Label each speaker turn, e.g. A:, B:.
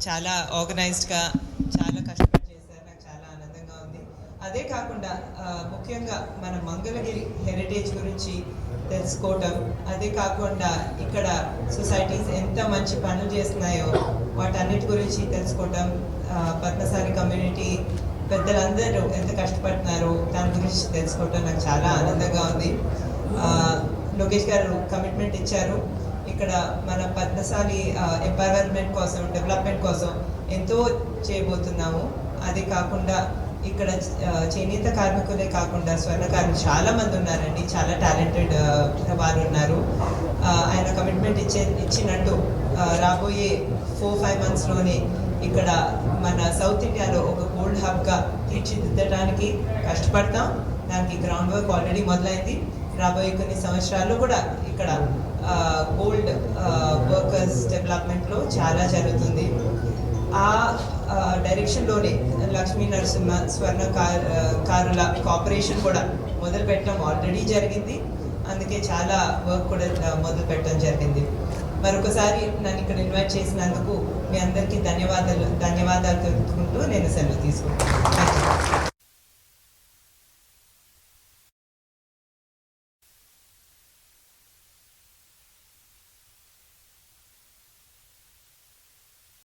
A: చాలా ఆర్గనైజ్డ్గా చాలా కష్టపడి చేశారు. నాకు చాలా ఆనందంగా ఉంది. అదే కాకుండా ముఖ్యంగా మన మంగళగిరి హెరిటేజ్ గురించి తెలుసుకోవటం, అదే కాకుండా ఇక్కడ సొసైటీస్ ఎంత మంచి పనులు చేస్తున్నాయో వాటన్నిటి గురించి తెలుసుకోవటం, పద్మశాలి కమ్యూనిటీ పెద్దలందరూ ఎంత కష్టపడుతున్నారో దాని గురించి తెలుసుకోవటం నాకు చాలా ఆనందంగా ఉంది. లోకేష్ గారు కమిట్మెంట్ ఇచ్చారు. ఇక్కడ మన పద్మశాలి ఎంపవర్మెంట్ కోసం, డెవలప్మెంట్ కోసం ఎంతో చేయబోతున్నాము. అది కాకుండా ఇక్కడ చేనేత కార్మికులే కాకుండా స్వర్ణకారులు చాలా మంది ఉన్నారండి, చాలా టాలెంటెడ్ వారు ఉన్నారు. ఆయన కమిట్మెంట్ ఇచ్చినట్టు రాబోయే 4-5 monthsలోనే ఇక్కడ మన సౌత్ ఇండియాలో ఒక గోల్డ్ హబ్గా తీర్చిదిద్దడానికి కష్టపడతాం. దానికి గ్రౌండ్ వర్క్ ఆల్రెడీ మొదలైంది. రాబోయే కొన్ని సంవత్సరాల్లో కూడా ఇక్కడ గోల్డ్ వర్కర్స్ డెవలప్మెంట్లో చాలా జరుగుతుంది. ఆ డైరెక్షన్లోనే లక్ష్మీ నరసింహ స్వర్ణకారుల కార్పొరేషన్ కూడా మొదలు పెట్టడం ఆల్రెడీ జరిగింది. అందుకే చాలా వర్క్ కూడా మొదలు పెట్టడం జరిగింది. మరొకసారి నన్ను ఇక్కడ ఇన్వైట్ చేసినందుకు మీ అందరికీ ధన్యవాదాలు తెలుపుకుంటూ నేను సెలవు తీసుకుంటాను.